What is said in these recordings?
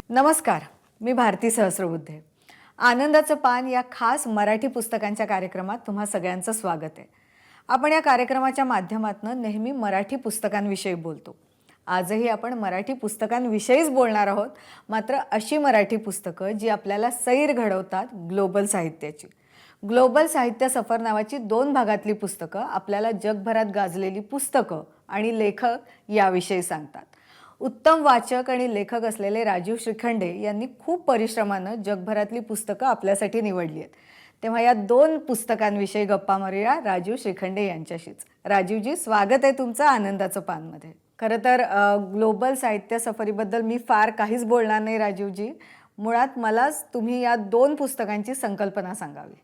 नमस्कार. मी भारती सहस्रबुद्धे. आनंदाचं पान या खास मराठी पुस्तकांच्या कार्यक्रमात तुम्हा सगळ्यांचं स्वागत आहे. आपण या कार्यक्रमाच्या माध्यमातून नेहमी मराठी पुस्तकांविषयी बोलतो. आजही आपण मराठी पुस्तकांविषयीच बोलणार आहोत. मात्र अशी मराठी पुस्तकं जी आपल्याला सैर घडवतात ग्लोबल साहित्याची. ग्लोबल साहित्य सफर नावाची 2 भागातली पुस्तकं आपल्याला जगभरात गाजलेली पुस्तकं आणि लेखक याविषयी सांगतात. उत्तम वाचक आणि लेखक असलेले राजीव श्रीखंडे यांनी खूप परिश्रमानं जगभरातली पुस्तकं आपल्यासाठी निवडली आहेत. तेव्हा या 2 पुस्तकांविषयी गप्पा मारूया राजीव श्रीखंडे यांच्याशीच. राजीवजी, स्वागत आहे तुमचं आनंदाचं पानमध्ये. खरं तर ग्लोबल साहित्य सफरीबद्दल मी फार काहीच बोलणार नाही राजीवजी. मुळात मलाच तुम्ही या 2 पुस्तकांची संकल्पना सांगावी.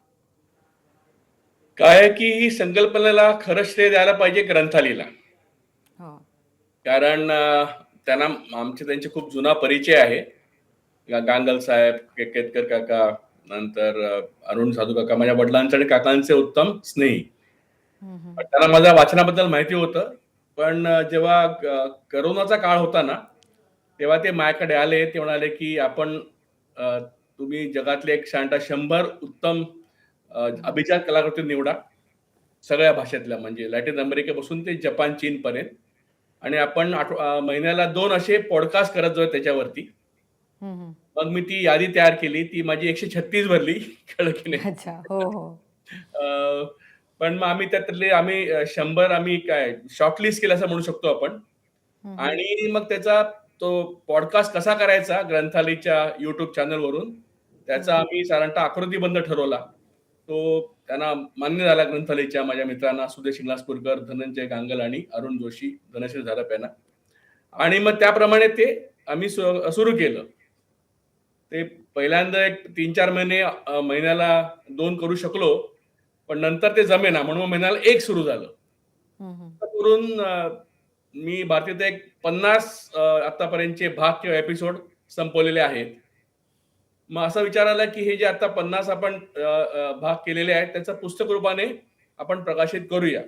काय आहे की ही संकल्पनेला खरं श्रेय द्यायला पाहिजे ग्रंथालीला. हो. कारण त्यांना त्यांचे खूप जुना परिचय आहे. गांगल साहेब, केतकर काका, नंतर अरुण साधू काका, माझ्या वडिलांचे आणि काकांचे उत्तम स्नेही. त्यांना माझ्या वाचनाबद्दल माहिती होतं. पण जेव्हा करोनाचा काळ होता ना, तेव्हा ते माझ्याकडे आले. ते म्हणाले की आपण तुम्ही जगातले एक 100 उत्तम अभिजात कलाकृती निवडा, सगळ्या भाषेतल्या, म्हणजे लॅटिन अमेरिकेपासून ते जपान, चीन पर्यंत. आणि आपण महिन्याला 2 असे पॉडकास्ट करत जाऊ त्याच्यावरती. मग मी ती यादी तयार केली. ती माझी 136 भरली. कळलं की नाही. अच्छा. हो, हो. पण मग आम्ही त्यातले 100 आम्ही काय शॉर्टलिस्ट केलं असं म्हणू शकतो आपण. आणि मग त्याचा तो पॉडकास्ट कसा करायचा ग्रंथालयाच्या युट्यूब चॅनलवरून, त्याचा आम्ही साधारणतः आकृतीबंध ठरवला. तो त्यांना मान्य झाला ग्रंथालयाच्या माझ्या मित्रांना, सुदेश इंगलासपूरकर, धनंजय गांगल आणि अरुण जोशी, धनश्री झारप यांना. आणि मग त्याप्रमाणे ते आम्ही सुरू केलं. ते पहिल्यांदा एक 3-4 महिने महिन्याला 2 करू शकलो. पण नंतर ते जमेना, म्हणून महिन्याला 1 सुरू झालं. करून मी भारतीत एक 50 आतापर्यंतचे भाग किंवा एपिसोड संपवलेले आहेत. मग असा विचार आला की हे जे आता 50 आपण भाग केलेले आहेत त्याचं पुस्तक रूपाने आपण प्रकाशित करूया.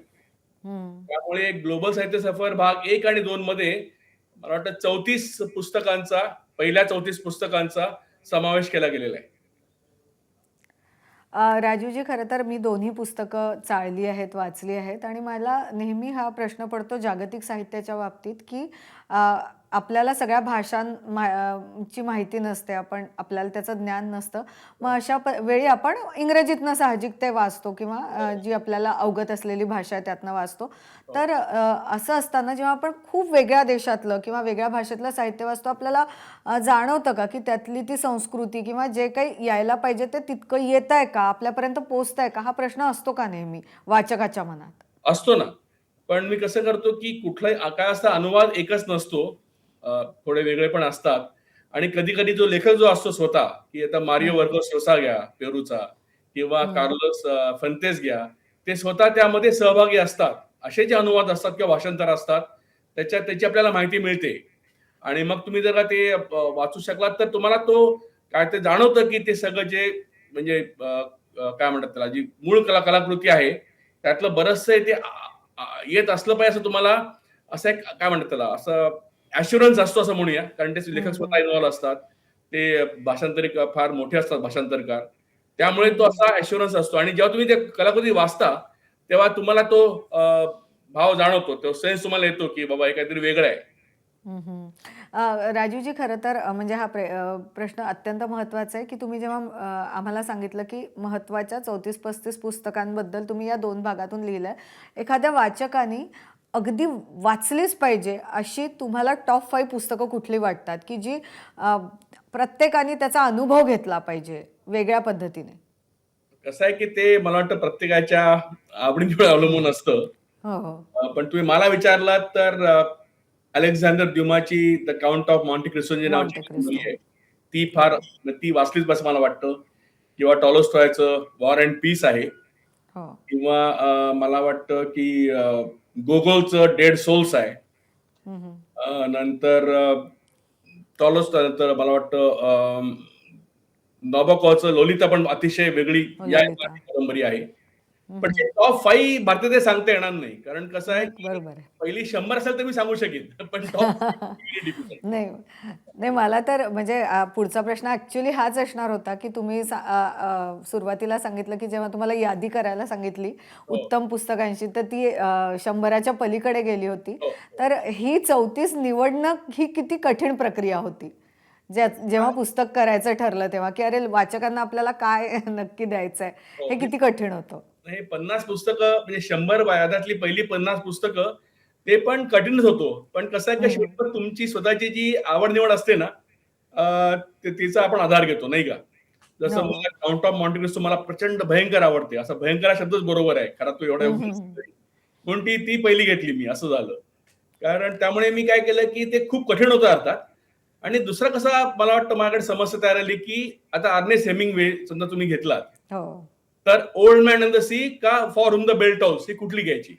त्यामुळे ग्लोबल साहित्य सफर भाग 1 आणि 2 मध्ये मला वाटतं 34 पुस्तकांचा, पहिल्या 34 पुस्तकांचा समावेश केला गेलेला आहे. राजूजी, खरं तर मी दोन्ही पुस्तकं चाळली आहेत, वाचली आहेत आणि मला नेहमी हा प्रश्न पडतो जागतिक साहित्याच्या बाबतीत, की आपल्याला सगळ्या ची माहिती नसते, आपल्याला त्याचं ज्ञान नसतं. मग अशा वेळी आपण इंग्रजीतनं साहजिक ते वाचतो किंवा जी आपल्याला अवगत असलेली भाषा आहे त्यातनं वाचतो. तर असं असताना जेव्हा आपण खूप वेगळ्या देशातलं किंवा वेगळ्या भाषेतलं साहित्य वाचतो, आपल्याला जाणवतं का की त्यातली ती संस्कृती किंवा जे काही यायला पाहिजे ते तितकं येतंय का, आपल्यापर्यंत पोहोचतंय का, हा प्रश्न असतो का नेहमी वाचकाच्या मनात? असतो ना. पण मी कसं करतो की कुठलाही काय असतं, अनुवाद एकच नसतो. थोडे वेगळे पण असतात. आणि कधी-कधी जो लेखक जो असतो स्वतः, की आता मारिओ वर्गोस llosa घ्या पेरूचा, किंवा कार्लोस फंतेस घ्या, ते स्वतः त्यामध्ये सहभागी असतात. असे जे अनुवाद असतात किंवा भाषांतर असतात, त्याची आपल्याला माहिती मिळते. आणि मग तुम्ही जर का ते वाचू शकलात तर तुम्हाला तो काय ते जाणवतं की ते सगळं जे म्हणजे काय म्हणतात त्याला, जी मूळ कलाकृती आहे त्यातलं बरचसं ते येत असलं पाहिजे असं तुम्हाला, असं एक काय म्हणतात त्याला, असं ॲश्युरन्स असतो असं म्हणूया. कारण ते लेखक स्वतः इन्व्हॉल्व असतात. ते भाषांतरिक फार मोठे असतात भाषांतरकार. त्यामुळे तो असा ॲश्युरन्स असतो. आणि जेव्हा तुम्ही ते कलाकृती वाचता तेव्हा तुम्हाला तो भाव जाणवतो, तो सेन्स तुम्हाला येतो की बाबा हे काहीतरी वेगळं आहे. राजूजी, खरं तर म्हणजे हा प्रश्न अत्यंत महत्त्वाचा आहे, की तुम्ही जेव्हा आम्हाला सांगितलं की महत्त्वाच्या 34-35 पुस्तकांबद्दल तुम्ही या 2 भागातून लिहिलंय. एखाद्या वाचकाने अगदी वाचलीच पाहिजे अशी तुम्हाला टॉप 5 पुस्तकं कुठली वाटतात, की जी प्रत्येकाने त्याचा अनुभव घेतला पाहिजे वेगळ्या पद्धतीने? कसं आहे की ते मला वाटतं प्रत्येकाच्या आवडीनिवड अवलंबून असतं. हो, हो. पण तुम्ही मला विचारलात तर अलेक्झांडर ड्युमाची the count of Monte Cristo जी नावाची मॉन्टे मुलगी क्रिस्टो. आहे, ती वाचलीच बस मला वाटतं. किंवा टॉलस्टॉयचं वॉर अँड पीस आहे. हो. किंवा मला वाटतं की गोगोलचं डेड सोल्स आहे. नंतर टॉलस्टॉय, नंतर मला वाटतं नॉबोकॉवचं लोलिता पण अतिशय वेगळी या ललिता. कादंबरी आहे. पण ते टॉप 5 भारतात सांगता येणार नाही. कारण कसं आहे, नाही, की बरोबर आहे. पहिली 100 असेल तर मी सांगू शकेन. पण टॉप 5 डिफिकल्ट. नाही, नाही मला तर म्हणजे पुढचा प्रश्न ॲक्चुअली हाच असणार होता, की तुम्ही सुरुवातीला सांगितलं, की जेव्हा तुम्हाला यादी करायला सांगितली हो, उत्तम पुस्तकांची, तर ती 100च्या पलीकडे गेली होती. हो, हो. तर ही 34 निवडणं ही किती कठीण प्रक्रिया होती. जेव्हा पुस्तक करायचं ठरलं तेव्हा, की अरे वाचकांना आपल्याला काय नक्की द्यायचं आहे, हो, हे किती कठीण होतं? हे 50 पुस्तकं म्हणजे 100 वयातली पहिली 50 पुस्तकं ते पण कठीणच होतो. पण कसं आहे, की हं, शेवटी तुमची स्वतःची जी आवड-निवड असते ना, तिचा आपण आधार घेतो, नाही का? जसं हो. मला काउंट ऑफ मॉन्टे क्रिस्टो मला प्रचंड भयंकर आवडते. असा भयंकर हा शब्दच बरोबर आहे. कारण तो एवढा हं, एवढा हं, हं. म्हणून ती पहिली घेतली मी, असं झालं. कारण त्यामुळे मी काय केलं, की ते खूप कठीण होतं अर्थात. आणि दुसरं कसं मला वाटतं माझ्याकडे समस्या तयार आली, की आता अर्नेस्ट हेमिंग्वे समजा तुम्ही घेतलात, हो. तर old man in the sea का for whom the bell tolls ही कुठली घ्यायची?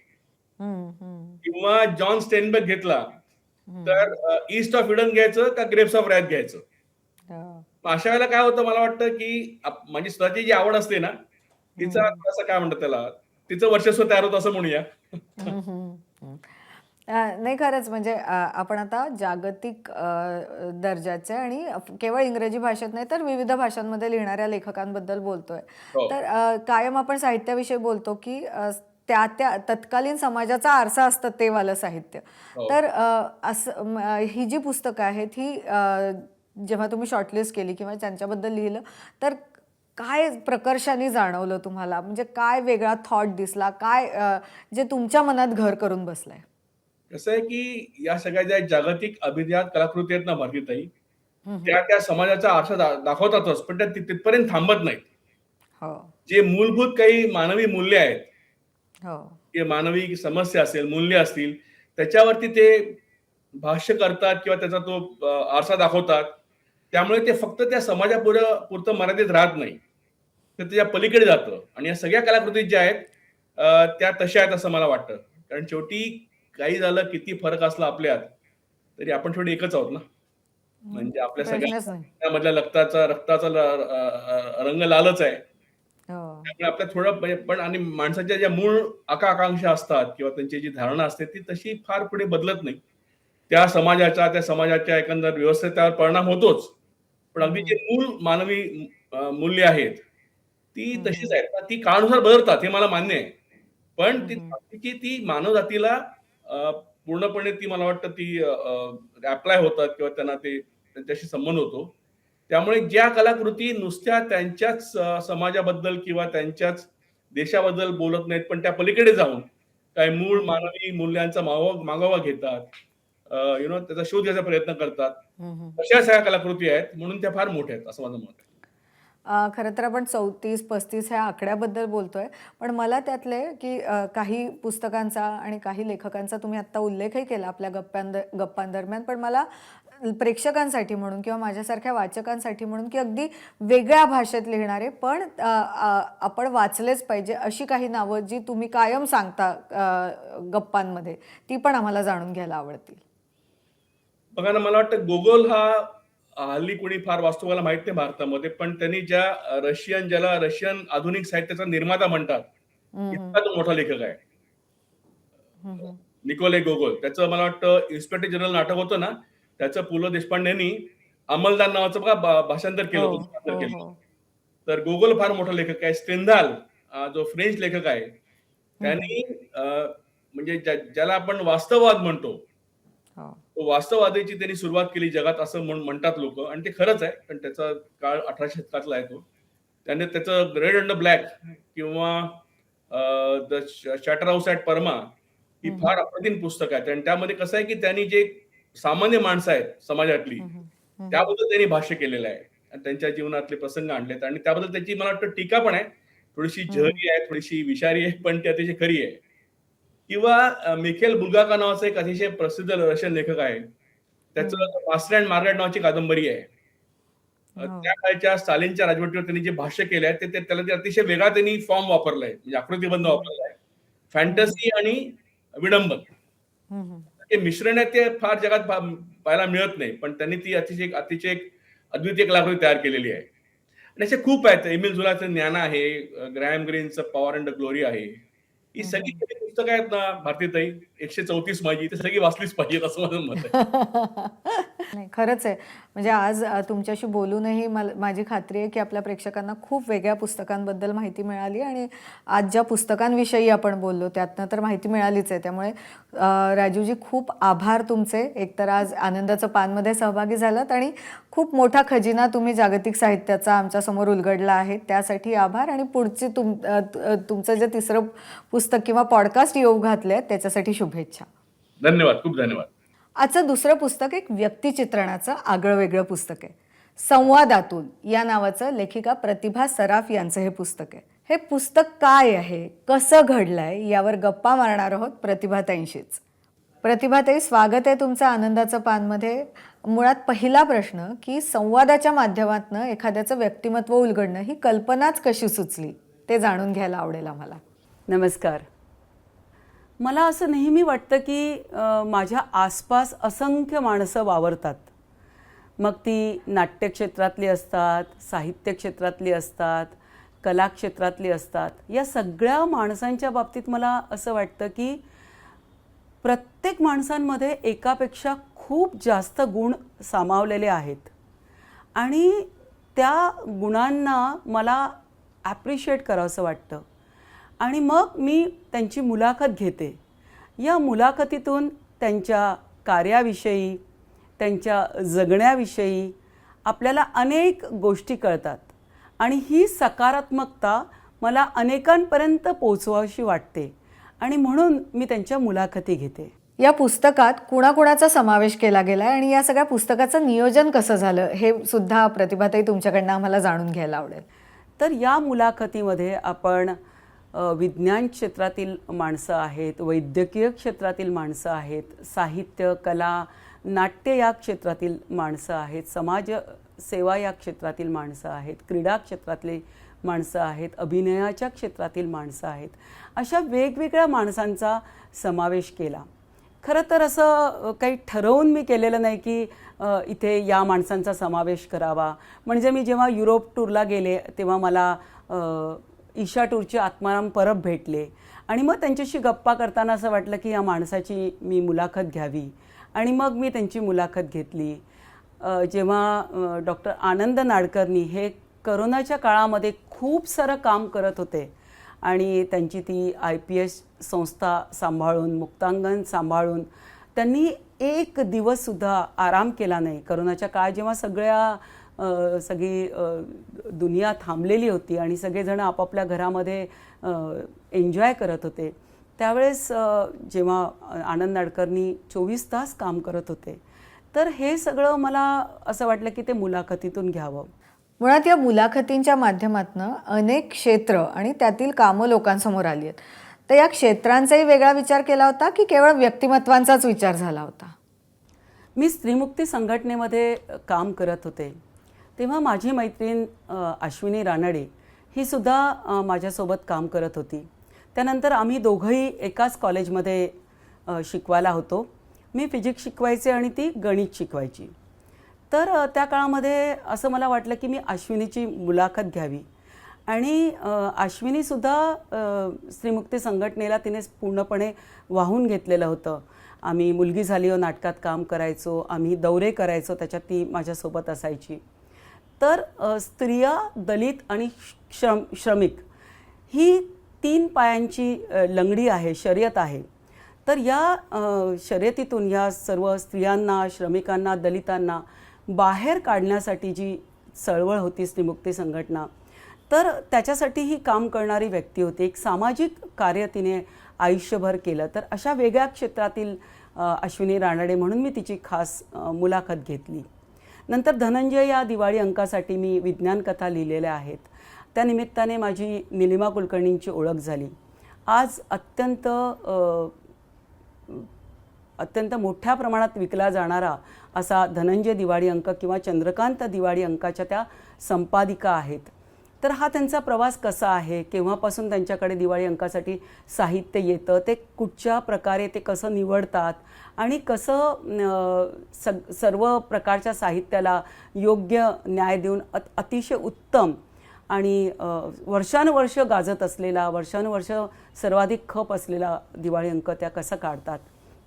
हं, हं. किंवा जॉन स्टेनबर्ग घेतला, हं. तर ईस्ट ऑफ इडन घ्यायचं का ग्रेप्स ऑफ रॅथ घ्यायचं? हो. मग अशा वेळेला काय होतं मला वाटतं, की माझी स्वतःची जी आवड असते ना, तिचा हं. थोडासा काय म्हणतात त्याला, तिचं वर्चस्व तयार होतं असं म्हणूया. हं, हं, हं. नाही खरंच म्हणजे आपण आता जागतिक दर्जाचे आणि केवळ इंग्रजी भाषेत नाही तर विविध भाषांमध्ये लिहिणाऱ्या लेखकांबद्दल बोलतोय. हो, तर कायम आपण साहित्याविषयी बोलतो की त्या तत्कालीन समाजाचा आरसा असतं ते वालं साहित्य. हो. तर असं ही जी पुस्तकं आहेत ही जेव्हा तुम्ही शॉर्टलिस्ट केली किंवा त्यांच्याबद्दल लिहिलं तर काय प्रकर्षाने जाणवलं तुम्हाला? म्हणजे काय वेगळा थॉट दिसला? काय जे तुमच्या मनात घर करून बसलंय? कसं आहे, की या सगळ्या ज्या जागतिक अभिजात कलाकृती आहेत ना भारतीताई, हं, हं. त्या समाजाचा आरसा दाखवतातच, पण त्या तिथपर्यंत थांबत नाहीत. हो, जे मूलभूत काही मानवी मूल्य आहेत, हो. किंवा मानवी समस्या असेल, मूल्य असतील, त्याच्यावरती ते भाष्य करतात किंवा त्याचा तो आरसा दाखवतात. त्यामुळे ते फक्त त्या पुरतं मर्यादित राहत नाही. तर त्याच्या पलीकडे जातं आणि या सगळ्या कलाकृती ज्या आहेत त्या तशा आहेत असं मला वाटतं. कारण शेवटी काही झालं, किती फरक असला आपल्यात, तरी आपण शेवटी एकच आहोत ना. म्हणजे आपल्या प्रश्नच नाही. सगळ्यांमधल्या रक्ताचा रंग लालच आहे. हो. त्यामुळे आपल्याला थोडं म्हणजे पण आणि माणसाच्या ज्या मूळ आकांक्षा असतात किंवा त्यांची जी धारणा असते ती तशी फार पुढे बदलत नाही. त्या समाजाच्या एकंदर व्यवस्थेवर परिणाम होतोच. पण हं, अगदी जे हं. मूळ मानवी मूल्य आहेत, ती हं, तशीच हं. आहेत. ती काळानुसार बदलतात हे मला मान्य आहे. पण हं, ती हं. बाकीची ती मानवजातीला पूर्णपणे ती मला वाटतं ती अप्लाय होतात किंवा त्यांना ते त्यांच्याशी संबंध होतो. त्यामुळे ज्या कलाकृती नुसत्या त्यांच्याच समाजाबद्दल किंवा त्यांच्याच देशाबद्दल बोलत नाहीत, पण त्या पलीकडे जाऊन काही मूळ हं, हं. मानवी मूल्यांचा मागोवा घेतात. त्याचा शोध घ्यायचा प्रयत्न करतात. हं, हं. अशा सगळ्या कलाकृती आहेत म्हणून त्या फार मोठ्या आहेत असं माझं मत आहे. खरं तर आपण 34-35 ह्या आकड्याबद्दल बोलतोय. पण मला त्यातले की काही पुस्तकांचा आणि काही लेखकांचा तुम्ही आत्ता उल्लेखही केला आपल्या गप्पांदरम्यान. पण मला प्रेक्षकांसाठी म्हणून किंवा माझ्यासारख्या वाचकांसाठी म्हणून की अगदी वेगळ्या भाषेत लिहिणारे पण आपण वाचलेच पाहिजे अशी काही नावं जी तुम्ही कायम सांगता गप्पांमध्ये, ती पण आम्हाला जाणून घ्यायला आवडतील. बघा ना, मला वाटतं गोगोल हा हल्ली कोणी फार वास्तवाला माहित नाही भारतामध्ये, पण त्यांनी ज्याला रशियन आधुनिक साहित्याचा निर्माता म्हणतात, हं, हं. इतका तो मोठा लेखक आहे. हं, हं. Nikolai Gogol. त्याचं मला वाटतं इन्स्पेक्टर जनरल नाटक होतं ना, त्याचं पु. ल. देशपांडेंनी अंमलदार नावाचं बघा भाषांतर केलं हो, होतं, रूपांतर हो, केलं. हो. तर गोगोल फार मोठा लेखक आहे. स्टेंधाल जो फ्रेंच लेखक आहे, हं, हं. त्यांनी म्हणजे ज्याला आपण वास्तववाद म्हणतो, हो. तो वास्तववादाची त्यांनी सुरुवात केली जगात असं म्हणतात लोकं आणि ते खरंच आहे. कारण त्याचा काळ 1800 शतकातला आहे तो. त्याने त्याचं रेड अंडर ब्लॅक किंवा द शॅटर हाऊस ॲट परमा ही हं, हं. फार अप्रतिम पुस्तक आहेत आणि त्यामध्ये कसं आहे, की त्यांनी जे सामान्य माणसं आहेत समाजातली, हं, हं. हं, हं. त्याबद्दल त्यांनी भाष्य केलेलं आहे आणि त्यांच्या जीवनातले प्रसंग आणलेत आणि त्याबद्दल त्याची मला वाटतं टीका पण आहे. थोडीशी हं, हं. जहरी आहे, थोडीशी विषारी आहे, पण ती अतिशय खरी आहे. किंवा मिखेल बुलगाका नावाचा एक अतिशय प्रसिद्ध रशियन लेखक आहे. त्याचं हं. मास्टर अँड मार्गारेट नावाची कादंबरी आहे. हो. त्या काळच्या स्टालिनच्या राजवटीवर त्यांनी जे भाष्य केलं आहे, त्याला ते अतिशय वेगळा त्यांनी फॉर्म वापरलाय. म्हणजे आकृतिबंध हं, हं. वापरला आहे. हं, हं. फॅन्टसी आणि विडंबन. हं, हं. ते मिश्रण आहे ते फार जगात पाहायला मिळत नाही. पण त्यांनी ती अतिशय अतिशय एक अद्वितीय कलाकृती तयार केलेली आहे. आणि असे खूप आहेत. एमिल झोलाचं ज्ञान आहे, ग्रॅहम ग्रीनचं पॉवर अँड ग्लोरी आहे. ही सगळी पुस्तकं आहेत ना भारतीताई, 134 माझी, ती सगळी वाचलीच पाहिजेत असं माझं मत आहे. नाही, खरंच आहे. म्हणजे आज तुमच्याशी बोलूनही माझी खात्री आहे की आपल्या प्रेक्षकांना खूप वेगळ्या पुस्तकांबद्दल माहिती मिळाली आणि आज ज्या पुस्तकांविषयी आपण बोललो त्यातनं तर माहिती मिळालीच आहे. त्यामुळे राजूजी खूप आभार तुमचे. एकतर आज आनंदाचं पानमध्ये सहभागी झालात आणि खूप मोठा खजिना तुम्ही जागतिक साहित्याचा आमच्यासमोर उलगडला आहे, त्यासाठी आभार. आणि पुढची तुमचं जे तिसरं पुस्तक किंवा पॉडकास्ट येऊ घातले आहेत त्याच्यासाठी शुभेच्छा. धन्यवाद, खूप धन्यवाद. आजचं दुसरं पुस्तक एक व्यक्तिचित्रणाचं आगळं वेगळं पुस्तक आहे. संवादातून या नावाचं लेखिका प्रतिभा सराफ यांचं हे पुस्तक आहे. हे पुस्तक काय आहे, कसं घडलंय, यावर गप्पा मारणार आहोत प्रतिभाताईंशीच. प्रतिभाताई, स्वागत आहे तुमचं आनंदाचं पानमध्ये. मुळात पहिला प्रश्न की संवादाच्या माध्यमातून एखाद्याचं व्यक्तिमत्व उलगडणं ही कल्पनाच कशी सुचली ते जाणून घ्यायला आवडेल आम्हाला. नमस्कार. मला असं नेहमी वाटतं की माझ्या आसपास असंख्य माणसं वावरतात. मग ती नाट्यक्षेत्रातली असतात, साहित्य क्षेत्रातली असतात, कला क्षेत्रातली असतात. या सगळ्या माणसांच्या बाबतीत मला असं वाटतं की प्रत्येक माणसांमध्ये एकापेक्षा खूप जास्त गुण सामावलेले आहेत आणि त्या गुणांना मला ॲप्रिशिएट करावंसं वाटतं. आणि मग मी त्यांची मुलाखत घेते. या मुलाखतीतून त्यांच्या कार्याविषयी, त्यांच्या जगण्याविषयी आपल्याला अनेक गोष्टी कळतात आणि ही सकारात्मकता मला अनेकांपर्यंत पोचवावीशी वाटते आणि म्हणून मी त्यांच्या मुलाखती घेते. या पुस्तकात कुणाकुणाचा समावेश केला गेला आहे आणि या सगळ्या पुस्तकाचं नियोजन कसं झालं हे सुद्धा प्रतिभाताई तुमच्याकडनं आम्हाला जाणून घ्यायला आवडेल. तर या मुलाखतीमध्ये आपण विज्ञान क्षेत्रातील माणसं आहेत, वैद्यकीय क्षेत्रातील माणसं आहेत, साहित्य, कला, नाट्य या क्षेत्रातील माणसं आहेत, समाज सेवा या क्षेत्रातील माणसं आहेत, क्रीडा क्षेत्रातली माणसं आहेत, अभिनयाच्या क्षेत्रातील माणसं आहेत. अशा वेगवेगळ्या माणसांचा समावेश केला. खरं तर असं काही ठरवून मी केलेलं नाही की इथे या माणसांचा समावेश करावा. म्हणजे मी जेव्हा युरोप टूरला गेले तेव्हा मला ईशा टूरचे आत्माराम परब भेटले आणि मग त्यांच्याशी गप्पा करताना असं वाटलं की या माणसाची मी मुलाखत घ्यावी आणि मग मी त्यांची मुलाखत घेतली. जेव्हा डॉक्टर आनंद नाडकर्णी हे करोनाच्या काळामध्ये खूप सारं काम करत होते आणि त्यांची ती IPS संस्था सांभाळून, मुक्तांगण सांभाळून त्यांनी एक दिवससुद्धा आराम केला नाही. करोनाच्या काळात जेव्हा सगळी दुनिया थांबलेली होती आणि सगळेजण आपापल्या घरामध्ये एन्जॉय करत होते त्यावेळेस जेव्हा आनंद नाडकर्णी 24 तास काम करत होते. तर हे सगळं मला असं वाटलं की ते मुलाखतीतून घ्यावं. मुळात या मुलाखतींच्या माध्यमातून अनेक क्षेत्र आणि त्यातील कामं लोकांसमोर आली आहेत. तर या क्षेत्रांचाही वेगळा विचार केला होता की केवळ व्यक्तिमत्वांचाच विचार झाला होता? मी स्त्रीमुक्ती संघटनेमध्ये काम करत होते तेव्हा माझी मैत्रीण अश्विनी रानडे ही सुद्धा माझ्यासोबत काम करत होती. त्यानंतर आम्ही दोघंही एकाच कॉलेजमध्ये शिकवायला होतो. मी फिजिक्स शिकवायचे आणि ती गणित शिकवायची. तर त्या काळामध्ये असं मला वाटलं की मी अश्विनीची मुलाखत घ्यावी आणि अश्विनीसुद्धा स्त्रीमुक्ती संघटनेला तिने पूर्णपणे वाहून घेतलेलं होतं. आम्ही मुलगी झाली हो नाटकात काम करायचो, आम्ही दौरे करायचो, त्याच्यात ती माझ्यासोबत असायची. तर स्त्रिया, दलित आणि श्रमिक ही 3 पायांची लंगडी आहे, शर्यत आहे. तर या शर्यतीतून या सर्व स्त्रियांना, श्रमिकांना, दलितांना बाहेर काढण्यासाठी जी चळवळ होती स्त्रीमुक्ती संघटना, तर त्याच्यासाठी ही काम करणारी व्यक्ती होती. एक सामाजिक कार्य तिने आयुष्यभर केलं. तर अशा वेगळ्या क्षेत्रातील अश्विनी रानडे म्हणून मी तिची खास मुलाखत घेतली. नंतर धनंजय या दिवाळी अंकासाठी मी विज्ञान कथा लिहिलेल्या आहेत. त्या निमित्ताने माझी निलिमा कुलकर्णींची ओळख झाली. आज अत्यंत मोठ्या प्रमाणात विकला जाणारा असा धनंजय दिवाळी अंक किंवा चंद्रकांत दिवाळी अंकाच्या त्या संपादिका आहेत. तर हा त्यांचा प्रवास कसा आहे, केव्हापासून त्यांच्याकडे दिवाळी अंकासाठी साहित्य येतं, ते कुठच्या प्रकारे ते कसं निवडतात आणि कसं सर्व प्रकारच्या साहित्याला योग्य न्याय देऊन अतिशय उत्तम आणि वर्षानुवर्ष गाजत असलेला, वर्षानुवर्ष सर्वाधिक खप असलेला दिवाळी अंक त्या कसा काढतात,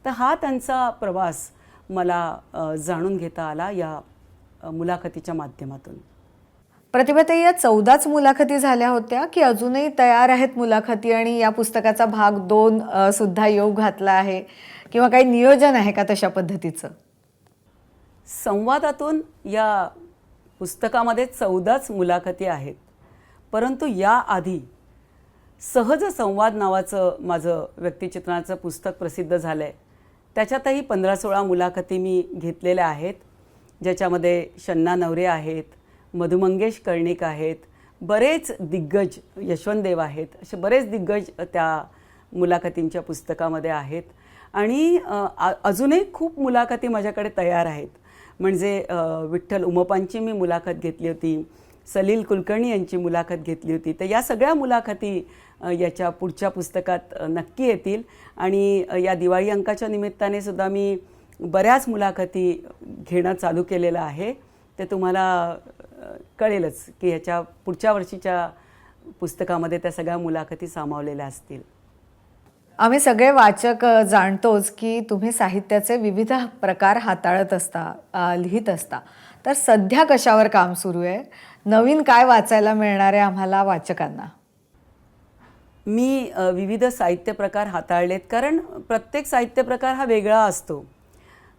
तर हा त्यांचा प्रवास मला जाणून घेता आला या मुलाखतीच्या माध्यमातून. प्रतिभाताई, या 14च मुलाखती झाल्या होत्या की अजूनही तयार आहेत मुलाखती आणि या पुस्तकाचा भाग 2 सुद्धा योग घातला आहे किंवा काही नियोजन आहे का तशा पद्धतीचं? संवादातून या पुस्तकामध्ये 14च मुलाखती आहेत, परंतु याआधी सहज संवाद नावाचं माझं व्यक्तिचित्रणाचं पुस्तक प्रसिद्ध झालं आहे. त्याच्यातही 15-16 मुलाखती मी घेतलेल्या आहेत, ज्याच्यामध्ये शन्ना नवरे आहेत, मधुमंगेश कर्णिक आहेत, बरेच दिग्गज, यशवंत देव आहेत, असे बरेच दिग्गज त्या मुलाखतींच्या पुस्तकामध्ये आहेत. आणि अजूनही खूप मुलाखती माझ्याकडे तयार आहेत. म्हणजे विठ्ठल उमपांची मी मुलाखत घेतली होती, सलील कुलकर्णी यांची मुलाखत घेतली होती. तर या सगळ्या मुलाखती याच्या पुढच्या पुस्तकात नक्की येतील. आणि या दिवाळी अंकाच्या निमित्ताने सुद्धा मी बऱ्याच मुलाखती घेणं चालू केलेलं आहे. ते तुम्हाला कळेलच की ह्याच्या पुढच्या वर्षीच्या पुस्तकामध्ये त्या सगळ्या मुलाखती सामावलेल्या असतील. आम्ही सगळे वाचक जाणतोच की तुम्ही साहित्याचे विविध प्रकार हाताळत असता, लिहित असता. तर सध्या कशावर काम सुरू आहे? नवीन काय वाचायला मिळणार आहे आम्हाला वाचकांना? मी विविध साहित्य प्रकार हाताळलेत, कारण प्रत्येक साहित्य प्रकार हा वेगळा असतो.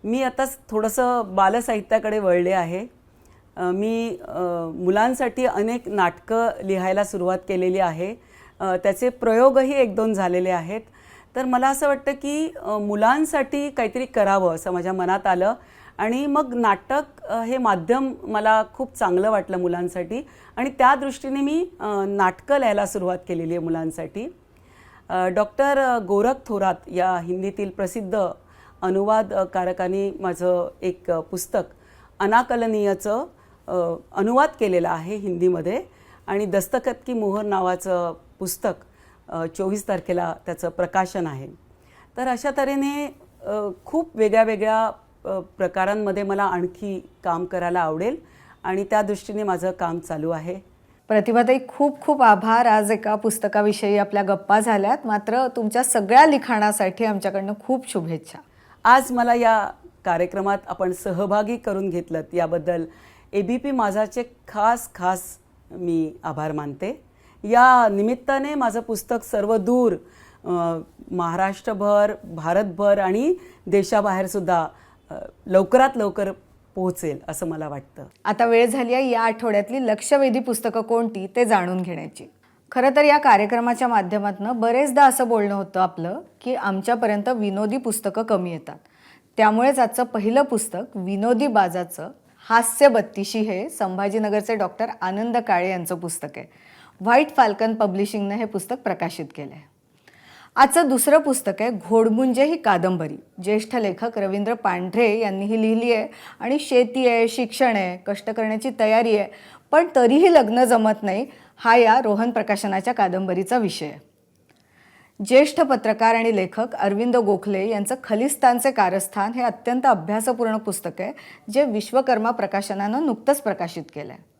मी आता थोडंसं बालसाहित्याकडे वळले आहे. मी मुलांसाठी अनेक नाटकं लिहायला सुरुवात केलेली आहे. त्याचे प्रयोगही 1-2 झालेले आहेत. तर मला असं वाटतं की मुलांसाठी काहीतरी करावं असं माझ्या मनात आलं. आणि मग नाटक हे माध्यम मला खूप चांगलं वाटलं मुलांसाठी, आणि त्या दृष्टीने मी नाटकं लिहायला सुरुवात केलेली आहे मुलांसाठी. डॉक्टर गोरख थोरात या हिंदीतील प्रसिद्ध अनुवादकारकांनी माझं एक पुस्तक अनाकलनीयचं अनुवाद केलेलं आहे हिंदीमध्ये. आणि दस्तखत की मोहर नावाचं पुस्तक 24 तारखेला त्याचं प्रकाशन आहे. तर अशा तऱ्हेने खूप वेगळ्या वेगळ्या प्रकारांमध्ये मला आणखी काम करायला आवडेल, आणि त्या दृष्टीने माझं काम चालू आहे. प्रतिभाताई, खूप खूप आभार. आज एका पुस्तकाविषयी आपल्या गप्पा झाल्यात. मात्र तुमच्या सगळ्या लिखाणासाठी आमच्याकडनं खूप शुभेच्छा. आज मला या कार्यक्रमात आपण सहभागी करून घेतलं याबद्दल ABP माझाचे खास मी आभार मानते. या निमित्ताने माझं पुस्तक सर्वदूर, महाराष्ट्रभर, भारतभर आणि देशाबाहेरसुद्धा लवकरात लवकर पोहोचेल असं मला वाटतं. आता वेळ झाली आहे या आठवड्यातली लक्षवेधी पुस्तकं कोणती ते जाणून घेण्याची. खरं तर या कार्यक्रमाच्या माध्यमातून बरेचदा असं बोलणं होतं आपलं की आमच्यापर्यंत विनोदी पुस्तकं कमी येतात. त्यामुळेच आजचं पहिलं पुस्तक विनोदी बाजाचं हास्य बत्तीशी हे संभाजीनगरचे डॉक्टर आनंद काळे यांचं पुस्तक आहे. व्हाईट फाल्कन पब्लिशिंगनं हे पुस्तक प्रकाशित केलं आहे. आजचं दुसरं पुस्तक आहे घोडमुंजे ही कादंबरी. ज्येष्ठ लेखक रवींद्र पांढरे यांनी ही लिहिली आहे. आणि शेती आहे, शिक्षण आहे, कष्ट करण्याची तयारी आहे, पण तरीही लग्न जमत नाही, हा या रोहन प्रकाशनाच्या कादंबरीचा विषय आहे. ज्येष्ठ पत्रकार आणि लेखक अरविंद गोखले यांचं खलिस्तानचे कारस्थान हे अत्यंत अभ्यासपूर्ण पुस्तक आहे, जे विश्वकर्मा प्रकाशनानं नुकतंच प्रकाशित केलं आहे.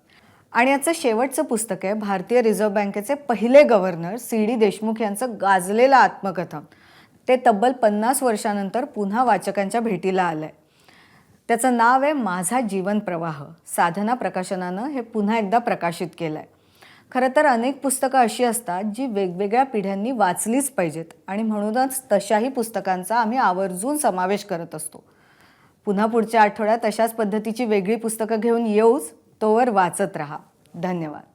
आणि याचं शेवटचं पुस्तक आहे भारतीय रिझर्व्ह बँकेचे पहिले गव्हर्नर CD देशमुख यांचं गाजलेलं आत्मकथन. ते तब्बल 50 वर्षानंतर पुन्हा वाचकांच्या भेटीला आलं आहे. त्याचं नाव आहे माझा जीवन प्रवाह. साधना प्रकाशनानं हे पुन्हा एकदा प्रकाशित केलं आहे. खरं तर अनेक पुस्तकं अशी असतात जी वेगवेगळ्या पिढ्यांनी वाचलीच पाहिजेत, आणि म्हणूनच तशाही पुस्तकांचा आम्ही आवर्जून समावेश करत असतो. पुन्हा पुढच्या आठवड्यात अशाच पद्धतीची वेगळी पुस्तकं घेऊन येऊच. तोवर वाचत रहा. धन्यवाद.